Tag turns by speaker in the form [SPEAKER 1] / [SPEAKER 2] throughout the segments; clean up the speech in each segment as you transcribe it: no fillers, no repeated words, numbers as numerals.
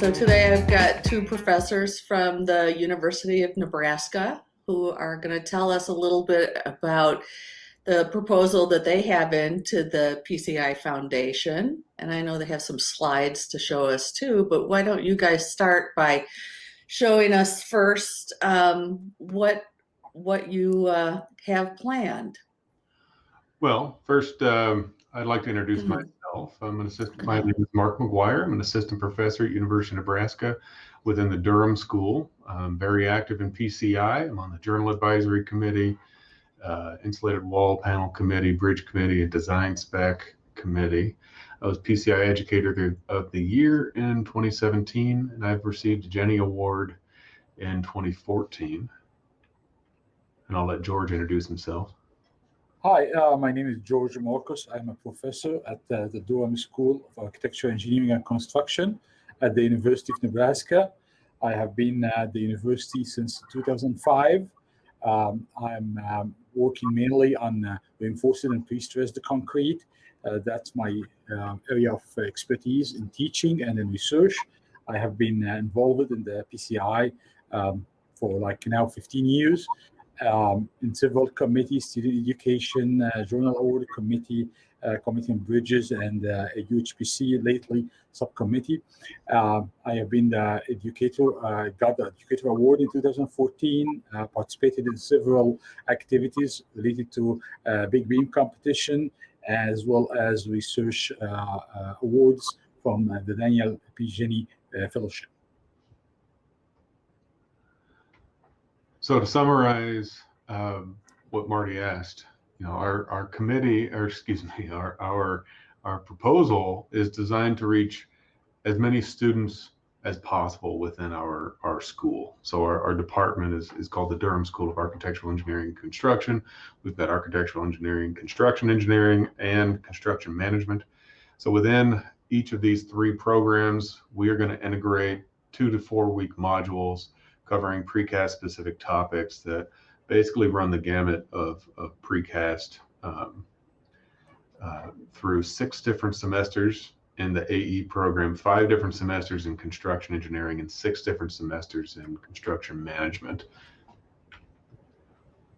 [SPEAKER 1] So today I've got two professors from the University of Nebraska who are going to tell us a little bit about the proposal that they have into the PCI Foundation. And I know they have some slides to show us too, but why don't you guys start by showing us first what you have planned?
[SPEAKER 2] Well, first, I'd like to introduce myself. I'm an assistant. My name is Mark McGuire. I'm an assistant professor at University of Nebraska within the Durham School. I'm very active in PCI. I'm on the Journal Advisory Committee, Insulated Wall Panel Committee, Bridge Committee, and Design Spec Committee. I was PCI Educator of the Year in 2017, and I've received a Jenny Award in 2014. And I'll let George introduce himself.
[SPEAKER 3] Hi, my name is George Marcus. I'm a professor at the Durham School of Architecture, Engineering, and Construction at the University of Nebraska. I have been at the university since 2005. I'm working mainly on reinforced and prestressed concrete. That's my area of expertise in teaching and in research. I have been involved in the PCI for like now 15 years. In several committees, student education, journal award committee, committee on bridges, and a UHPC lately subcommittee. I have been the educator, got the educator award in 2014, participated in several activities related to big beam competition, as well as research awards from the Daniel P. Jenny Fellowship.
[SPEAKER 2] So to summarize what Marty asked, our committee, or excuse me, our proposal is designed to reach as many students as possible within our school. So our department is called the Durham School of Architectural Engineering and Construction. We've got architectural engineering, construction engineering, and construction management. So within each of these three programs, we are going to integrate 2 to 4 week modules covering precast specific topics that basically run the gamut of precast through 6 different semesters in the AE program, 5 different semesters in construction engineering, and 6 different semesters in construction management.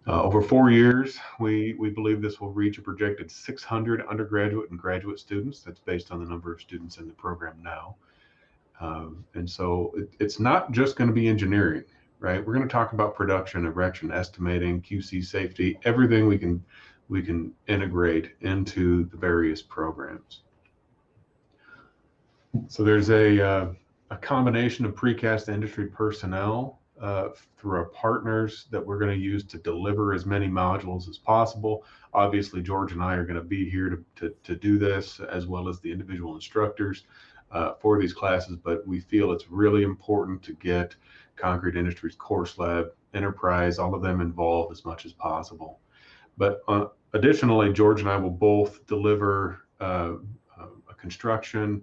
[SPEAKER 2] Over 4 years, we believe this will reach a projected 600 undergraduate and graduate students. That's based on the number of students in the program now. And so it's not just going to be engineering, right? We're going to talk about production, erection, estimating, QC safety, everything we can integrate into the various programs. So there's a combination of precast industry personnel through our partners that we're going to use to deliver as many modules as possible. Obviously, George and I are going to be here to do this, as well as the individual instructors for these classes, but we feel it's really important to get Concrete Industries Course Lab, Enterprise, all of them involved as much as possible. But additionally, George and I will both deliver a construction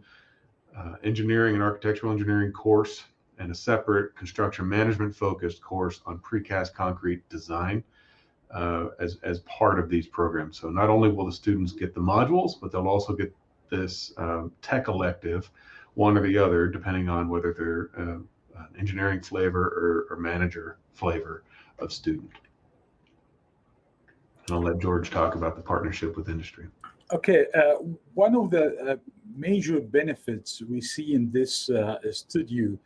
[SPEAKER 2] engineering and architectural engineering course and a separate construction management focused course on precast concrete design as part of these programs. So not only will the students get the modules, but they'll also get this tech elective, one or the other, depending on whether they're an engineering flavor or manager flavor of student. And I'll let George talk about the partnership with industry.
[SPEAKER 3] Okay, one of the major benefits we see in this studio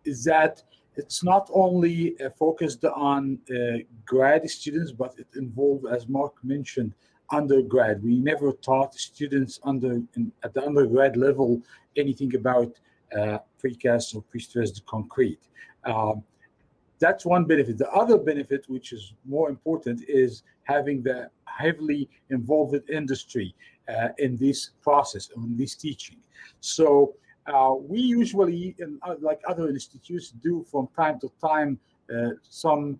[SPEAKER 3] is that it's not only focused on grad students, but it involves, as Mark mentioned, undergrad. We never taught students at the undergrad level anything about precast or prestressed concrete. That's one benefit. The other benefit, which is more important, is having the heavily involved industry in this process, in this teaching. So we usually, like other institutes, do from time to time some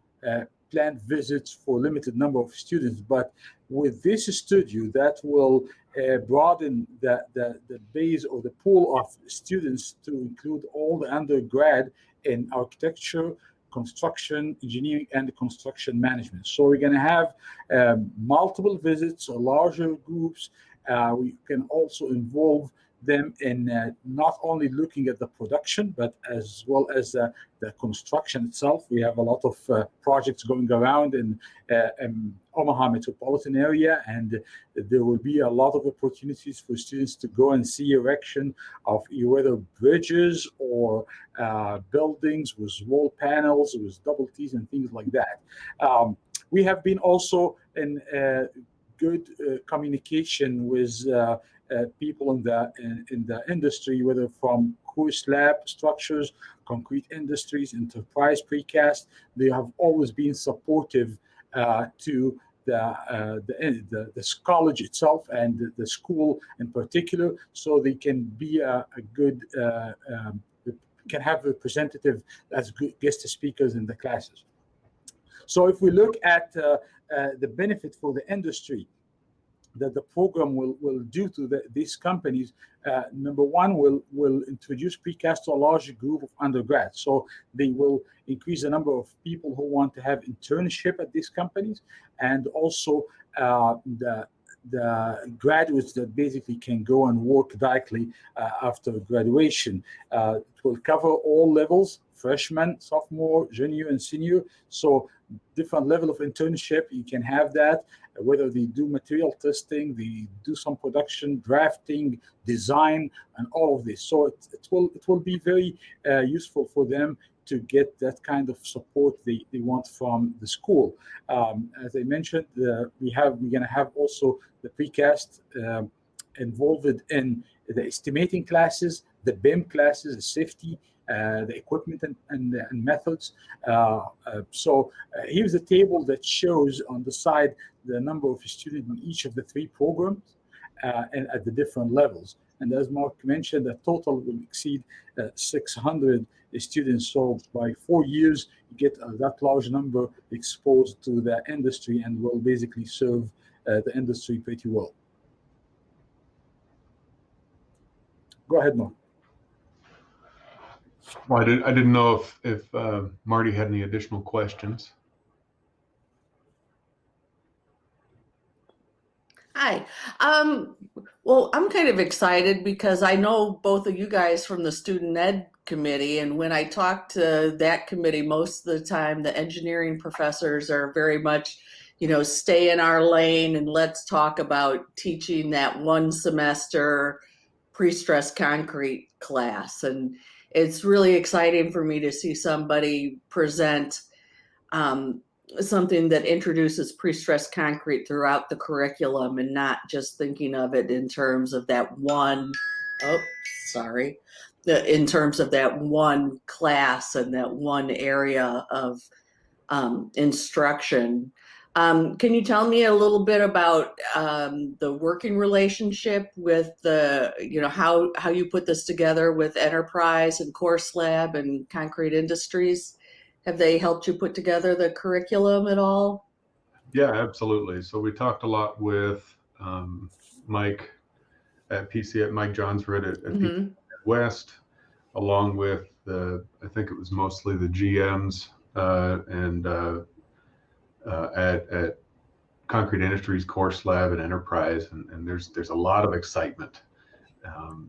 [SPEAKER 3] planned visits for limited number of students, but with this studio that will broaden the base or the pool of students to include all the undergrad in architecture, construction, engineering, and construction management. So we're going to have multiple visits or larger groups. We can also involve them in not only looking at the production, but as well as the construction itself. We have a lot of projects going around in Omaha metropolitan area, and there will be a lot of opportunities for students to go and see erection of whether bridges or buildings with wall panels, with double T's and things like that. We have been also in good communication with people in the industry, whether from core slab structures, concrete industries, enterprise precast. They have always been supportive to the college itself and the school in particular, so they can be a good can have representative as good guest speakers in the classes. So if we look at the benefit for the industry that the program will do to these companies, number one, will introduce precast to a larger group of undergrads. So they will increase the number of people who want to have internship at these companies, and also the graduates that basically can go and work directly after graduation. It will cover all levels: freshman, sophomore, junior, and senior. So different level of internship, you can have that, whether they do material testing, they do some production, drafting, design, and all of this. So it will be very useful for them to get that kind of support they want from the school. As I mentioned, we're going to have also the precast involved in the estimating classes, the BIM classes, the safety, the equipment and methods. So here's a table that shows on the side the number of students in each of the three programs and at the different levels. And as Mark mentioned, the total will exceed 600 students. So by 4 years, you get that large number exposed to the industry and will basically serve the industry pretty well. Go ahead, Mark.
[SPEAKER 2] Well, I didn't know if Marty had any additional questions.
[SPEAKER 1] Hi. Well, I'm kind of excited because I know both of you guys from the student ed committee, and when I talk to that committee, most of the time the engineering professors are very much, stay in our lane and let's talk about teaching that one semester pre-stressed concrete class. And it's really exciting for me to see somebody present something that introduces pre-stressed concrete throughout the curriculum and not just thinking of it in terms of that one, in terms of that one class and that one area of instruction. Can you tell me a little bit about the working relationship with how you put this together with Enterprise and Core Slab and Concrete Industries? Have they helped you put together the curriculum at all?
[SPEAKER 2] Yeah, absolutely. So we talked a lot with Mike at Mike Johnsrud at PCI West, along with I think it was mostly the GMs and at Concrete Industries, Core Slab, and Enterprise, and there's a lot of excitement.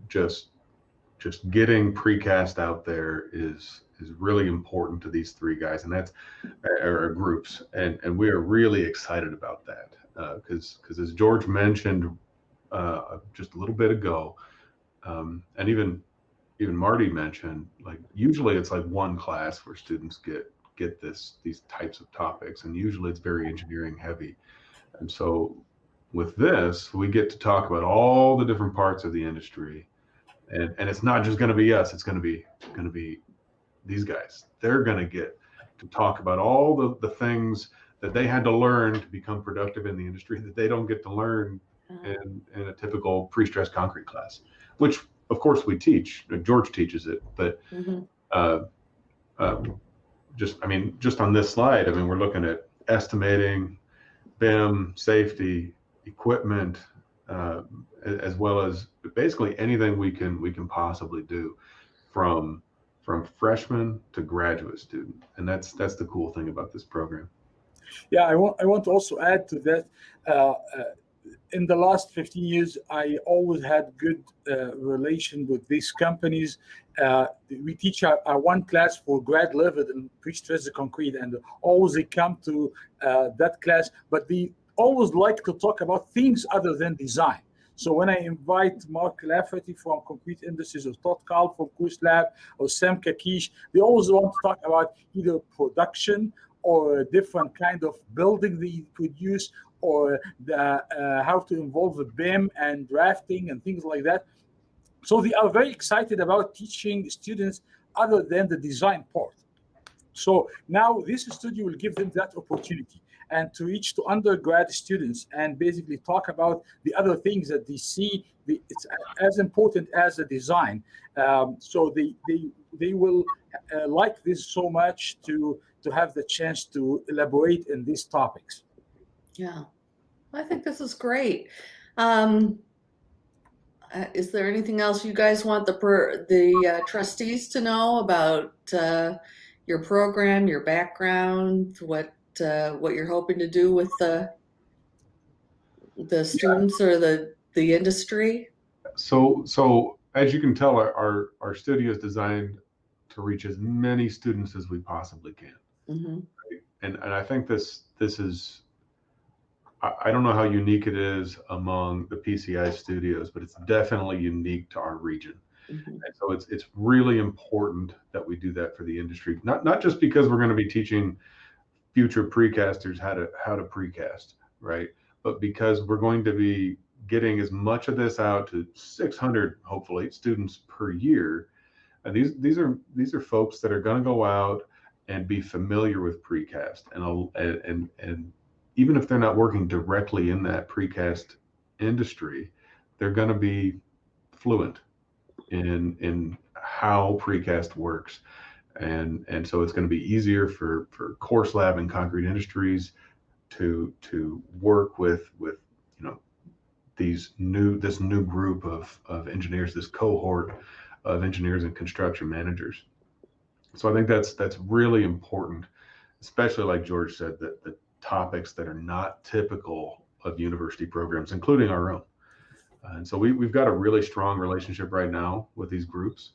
[SPEAKER 2] Just getting precast out there is really important to these three guys, and that's our groups, and we are really excited about that because as George mentioned just a little bit ago, and even Marty mentioned, like usually it's like one class where students get these types of topics, and usually it's very engineering heavy. And so with this, we get to talk about all the different parts of the industry, and it's not just going to be us, it's going to be these guys. They're going to get to talk about all the things that they had to learn to become productive in the industry that they don't get to learn in a typical pre-stressed concrete class, which of course we teach. George teaches it, but just on this slide, we're looking at estimating, BIM, safety, equipment, as well as basically anything we can possibly do from freshman to graduate student, and that's the cool thing about this program.
[SPEAKER 3] Yeah, I want to also add to that. in the last 15 years, I always had good relation with these companies. We teach our one class for grad level in Prestressed Concrete, and always they come to that class, but they always like to talk about things other than design. So when I invite Mark Lafferty from Concrete Industries, or Todd Kahl from Course Lab, or Sam Kakish, they always want to talk about either production or a different kind of building they produce, or how to involve the BIM and drafting and things like that. So they are very excited about teaching students other than the design part. So now this studio will give them that opportunity, and to reach to undergrad students and basically talk about the other things that they see. It's as important as the design. So they will like this so much to have the chance to elaborate in these topics.
[SPEAKER 1] Yeah, I think this is great. Is there anything else you guys want the trustees to know about your program, your background, what you're hoping to do with the students or the industry?
[SPEAKER 2] So as you can tell, our studio is designed to reach as many students as we possibly can.
[SPEAKER 1] Mm-hmm.
[SPEAKER 2] Right? And I think this is, I don't know how unique it is among the PCI studios, but it's definitely unique to our region.
[SPEAKER 1] Mm-hmm.
[SPEAKER 2] And so it's really important that we do that for the industry. Not just because we're going to be teaching future precasters how to precast, right? But because we're going to be getting as much of this out to 600, hopefully, students per year. And these are folks that are going to go out and be familiar with precast, and even if they're not working directly in that precast industry, they're going to be fluent in how precast works. And so it's going to be easier for Course Lab and Concrete Industries to work with this new group of engineers, this cohort of engineers and construction managers. So I think that's really important, especially like George said, that the topics that are not typical of university programs, including our own. And so we've got a really strong relationship right now with these groups.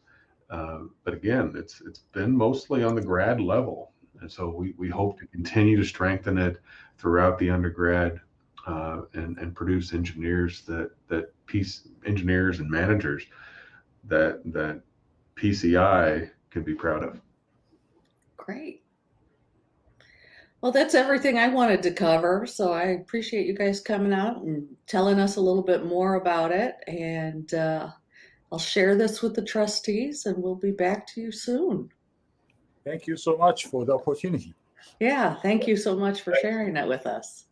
[SPEAKER 2] But again, it's been mostly on the grad level. And so we hope to continue to strengthen it throughout the undergrad and produce engineers engineers and managers that PCI can be proud of.
[SPEAKER 1] Great. Well, that's everything I wanted to cover. So I appreciate you guys coming out and telling us a little bit more about it. And I'll share this with the trustees, and we'll be back to you soon.
[SPEAKER 3] Thank you so much for the opportunity.
[SPEAKER 1] Yeah, thank you so much for sharing it with us.